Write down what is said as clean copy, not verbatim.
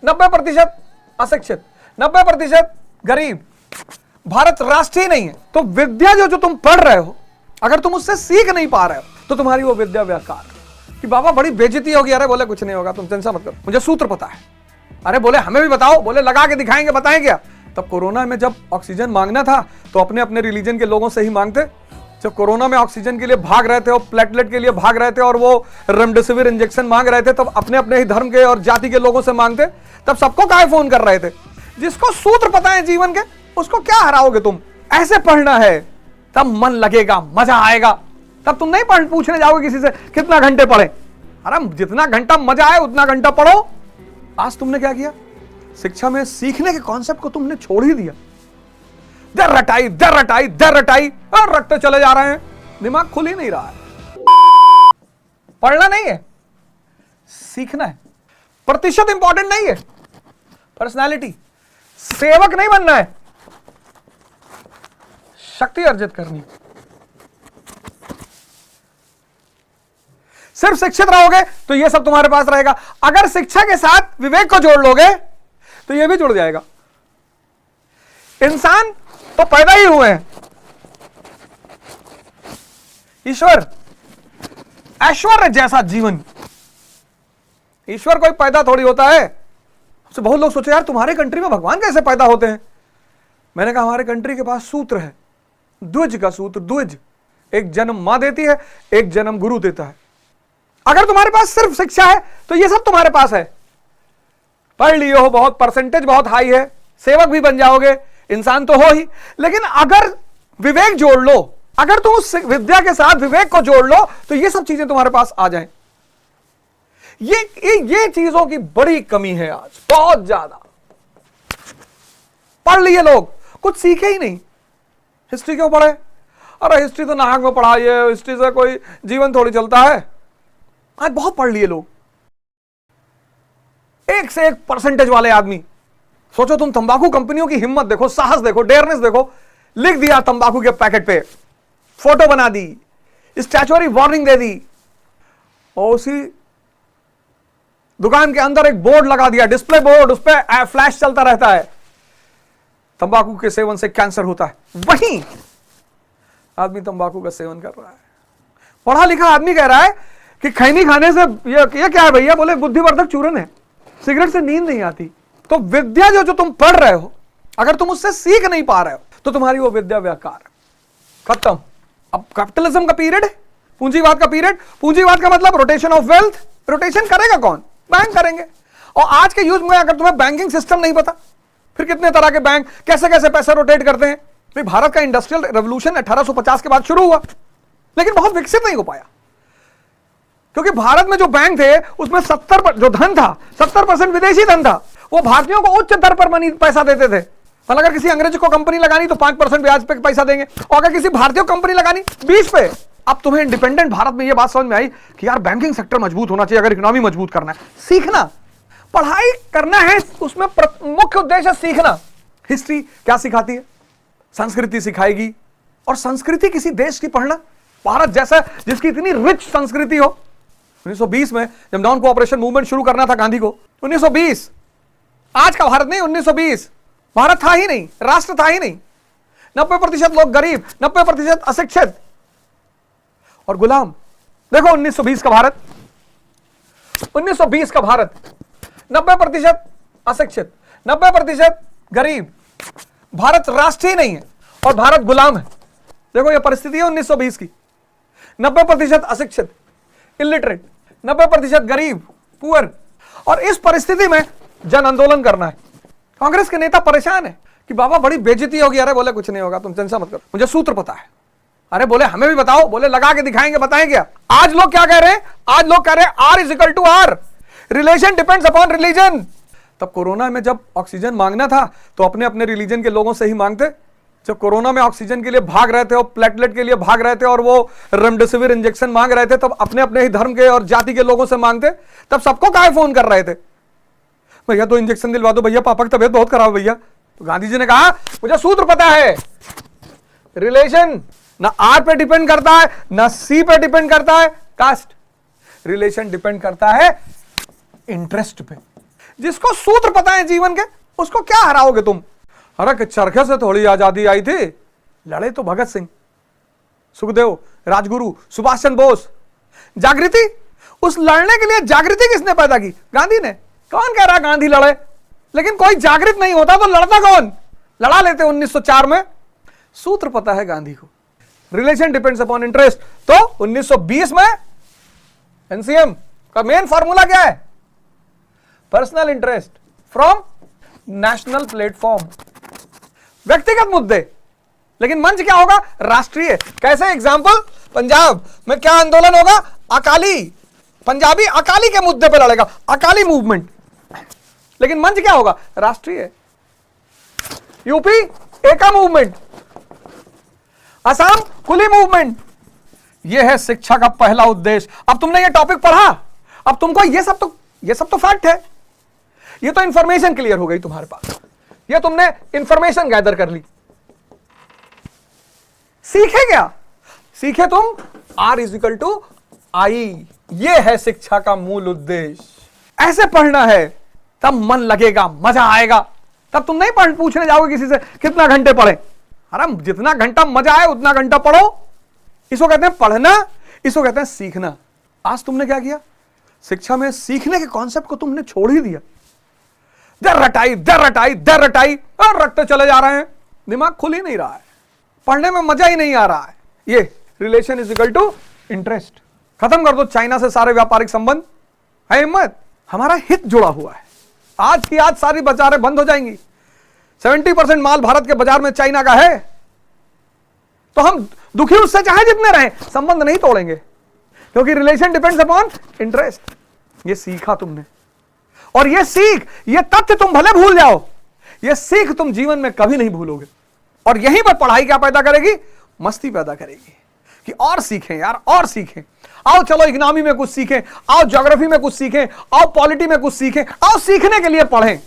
90% अशिक्षित, 90% गरीब, भारत राष्ट्र ही नहीं है। तो विद्या जो तुम पढ़ रहे हो, अगर तुम उससे सीख नहीं पा रहे हो तो तुम्हारी वो विद्या बेकार। कि बाबा बड़ी बेइज्जती होगी, अरे बोले कुछ नहीं होगा, तुम टेंशन मत करो, मुझे सूत्र पता है। अरे बोले हमें भी बताओ, बोले लगा के दिखाएंगे, बताएं क्या। तब कोरोना में जब ऑक्सीजन मांगना था तो अपने अपने रिलीजन के लोगों से ही मांगते। जब कोरोना में ऑक्सीजन के लिए भाग रहे थे और प्लेटलेट के लिए भाग रहे थे और वो रेमडेसिविर इंजेक्शन मांग रहे थे, तब अपने अपने ही धर्म के और जाति के लोगों से मांगते। तब सबको काहे फोन कर रहे थे? जिसको सूत्र पता है जीवन के, उसको क्या हराओगे तुम? ऐसे पढ़ना है, तब मन लगेगा, मजा आएगा। तब तुम नहीं पूछने जाओगे किसी से कितना घंटे पढ़े। अरे जितना घंटा मजा आए उतना घंटा पढ़ो। आज तुमने क्या किया? शिक्षा में सीखने के कॉन्सेप्ट को तुमने छोड़ ही दिया। दर रटाई और रटते चले जा रहे हैं, दिमाग खुल ही नहीं रहा है। पढ़ना नहीं है, सीखना है। प्रतिशत इंपॉर्टेंट नहीं है, पर्सनालिटी। सेवक नहीं बनना है, शक्ति अर्जित करनी। सिर्फ शिक्षित रहोगे तो यह सब तुम्हारे पास रहेगा। अगर शिक्षा के साथ विवेक को जोड़ लोगे तो यह भी जुड़ जाएगा। इंसान तो पैदा ही हुए हैं, ईश्वर ऐश्वर्य जैसा जीवन। ईश्वर कोई पैदा थोड़ी होता है। तो बहुत लोग सोचे यार तुम्हारे कंट्री में भगवान कैसे पैदा होते हैं। मैंने कहा हमारे कंट्री के पास सूत्र है, द्विज का सूत्र। द्विज, एक जन्म मां देती है, एक जन्म गुरु देता है। अगर तुम्हारे पास सिर्फ शिक्षा है तो ये सब तुम्हारे पास है। पढ़ लिए हो, बहुत परसेंटेज बहुत हाई है, सेवक भी बन जाओगे, इंसान तो हो ही। लेकिन अगर विवेक जोड़ लो, अगर तुम उस विद्या के साथ विवेक को जोड़ लो तो ये सब चीजें तुम्हारे पास आ जाएं। ये चीजों की बड़ी कमी है आज, बहुत ज्यादा। पढ़ लिए लोग, कुछ सीखे ही नहीं। हिस्ट्री क्यों पढ़े? अरे हिस्ट्री तो नाहक में पढ़ाई है, हिस्ट्री से कोई जीवन थोड़ी चलता है। आज बहुत पढ़ लिए लोग, एक से एक परसेंटेज वाले आदमी। सोचो तुम तंबाकू कंपनियों की हिम्मत देखो, साहस देखो, डेयरनेस देखो। लिख दिया तंबाकू के पैकेट पे, फोटो बना दी, स्टैच्यूटरी वार्निंग दे दी, और उसी दुकान के अंदर एक बोर्ड लगा दिया, डिस्प्ले बोर्ड, उस पर फ्लैश चलता रहता है, तंबाकू के सेवन से कैंसर होता है। वहीं आदमी तंबाकू का सेवन कर रहा है। पढ़ा लिखा आदमी कह रहा है कि खैनी खाने से ये क्या है भैया? बोले बुद्धिवर्धक चूर्ण है। सिगरेट से नींद नहीं आती। तो विद्या जो तुम पढ़ रहे हो, अगर तुम उससे सीख नहीं पा रहे हो तो तुम्हारी वो विद्या बेकार, खत्म। अब कैपिटलिज्म का पीरियड है, पूंजीवाद का पीरियड। पूंजीवाद का मतलब रोटेशन ऑफ वेल्थ। रोटेशन करेगा कौन? बैंक करेंगे। और आज के युग में अगर तुम्हें बैंकिंग सिस्टम नहीं पता, फिर कितने तरह के बैंक कैसे कैसे पैसे रोटेट करते हैं। भाई भारत का इंडस्ट्रियल रेवोल्यूशन 1850 के बाद शुरू हुआ, लेकिन बहुत विकसित नहीं हो पाया, क्योंकि भारत में जो बैंक थे उसमें 70 जो धन था, 70% विदेशी धन था। वो भारतीयों को उच्च दर पर मनी पैसा देते थे। मतलब अगर किसी अंग्रेज को कंपनी लगानी तो 5% ब्याज पे पैसा देंगे, और अगर किसी भारतीय को कंपनी लगानी 20 पे। अब तुम्हें इंडिपेंडेंट भारत में ये बात समझ में आई कि यार बैंकिंग सेक्टर मजबूत होना चाहिए। अगर इकोनॉमी मजबूत करना है, सीखना, पढ़ाई करना है, उसमें मुख्य उद्देश्य सीखना। हिस्ट्री क्या सिखाती है? संस्कृति सिखाएगी। और संस्कृति किसी देश की पढ़ना, भारत जैसा जिसकी इतनी रिच संस्कृति हो। 1920 में जब नॉन कोऑपरेशन मूवमेंट शुरू करना था गांधी को, 1920, आज का भारत नहीं, 1920 भारत था ही नहीं, राष्ट्र था ही नहीं। 90% लोग गरीब, 90% अशिक्षित और गुलाम। देखो 1920 का भारत, 1920 का भारत, 90% अशिक्षित, 90% गरीब, भारत राष्ट्र ही नहीं है और भारत गुलाम है। देखो ये परिस्थिति है 1920 की। 90% अशिक्षित, इलिटरेट, 90% गरीब, पुअर। और इस परिस्थिति में जन आंदोलन करना है। कांग्रेस के नेता परेशान है कि बाबा बड़ी बेइज्जती होगी। अरे बोले कुछ नहीं होगा, तुम टेंशन मत करो, मुझे सूत्र पता है। अरे बोले हमें भी बताओ, बोले लगा के दिखाएंगे, बताएं क्या। आज लोग क्या कह रहे हैं? आज लोग कह रहे हैं R = R, relation depends upon religion. तब कोरोना में जब ऑक्सीजन मांगना था तो अपने अपने रिलीजन के लोगों से ही मांगते। जब कोरोना में ऑक्सीजन के लिए भाग रहे थे और प्लेटलेट के लिए भाग रहे थे और वो रेमडेसिविर इंजेक्शन मांग रहे थे, तब अपने अपने ही धर्म के और जाति के लोगों से मांगते। तब सबको काहे फोन कर रहे थे? भैया 2 इंजेक्शन दिलवा दो, भैया पापा की तबीयत बहुत खराब भैया। तो गांधी जी ने कहा मुझे सूत्र पता है, रिलेशन ना R पे डिपेंड करता है ना C पे डिपेंड करता है, कास्ट। रिलेशन डिपेंड करता है इंटरेस्ट पे। जिसको सूत्र पता है जीवन के, उसको क्या हराओगे तुम? अरे चरखे से थोड़ी आजादी आई थी, लड़े तो भगत सिंह, सुखदेव, राजगुरु, सुभाष चंद्र बोस। जागृति, उस लड़ने के लिए जागृति किसने पैदा की? गांधी ने। कौन कह रहा गांधी लड़े? लेकिन कोई जागृत नहीं होता तो लड़ता कौन? लड़ा लेते 1904 में। सूत्र पता है गांधी को, रिलेशन डिपेंड्स अपॉन इंटरेस्ट। तो 1920 में एनसीएम का मेन फॉर्मूला क्या है? Personal interest from national platform. व्यक्तिगत मुद्दे, लेकिन मंच क्या होगा? राष्ट्रीय। कैसे? एग्जाम्पल, पंजाब में क्या आंदोलन होगा? अकाली, पंजाबी अकाली के मुद्दे पे लड़ेगा, अकाली मूवमेंट। लेकिन मंच क्या होगा? राष्ट्रीय। यूपी एका मूवमेंट, असम कुली मूवमेंट। यह है शिक्षा का पहला उद्देश्य। अब तुमने ये टॉपिक पढ़ा, अब तुमको ये सब तो फैक्ट है, ये तो इंफॉर्मेशन क्लियर हो गई तुम्हारे पास, ये तुमने इंफॉर्मेशन गैदर कर ली। सीखे क्या? सीखे तुम R=I। ये है शिक्षा का मूल उद्देश्य। ऐसे पढ़ना है, तब मन लगेगा, मजा आएगा। तब तुम नहीं पूछने जाओगे किसी से कितना घंटे पढ़े। अरे जितना घंटा मजा आए उतना घंटा पढ़ो। इसको कहते हैं पढ़ना, इसको कहते हैं सीखना। आज तुमने क्या किया? शिक्षा में सीखने के कॉन्सेप्ट को तुमने छोड़ ही दिया। दर रटाई और रटते चले जा रहे हैं, दिमाग खुल ही नहीं रहा है, पढ़ने में मजा ही नहीं आ रहा है। ये relation is equal to interest. खत्म कर दो चाइना से सारे व्यापारिक संबंध, है हिम्मत। हमारा हित जुड़ा हुआ है। आज की आज सारी बाजारें बंद हो जाएंगी। 70% माल भारत के बाजार में चाइना का है, तो हम दुखी उससे चाहे जितने रहे, संबंध नहीं तोड़ेंगे, क्योंकि रिलेशन डिपेंड्स अपॉन इंटरेस्ट। ये सीखा तुमने, और ये सीख, ये तथ्य तुम भले भूल जाओ, ये सीख तुम जीवन में कभी नहीं भूलोगे। और यहीं पर पढ़ाई क्या पैदा करेगी? मस्ती पैदा करेगी कि और सीखें यार, और सीखें। आओ चलो इकोनॉमी में कुछ सीखें, आओ ज्योग्राफी में कुछ सीखें, आओ पॉलिटी में कुछ सीखें, आओ सीखने के लिए पढ़ें।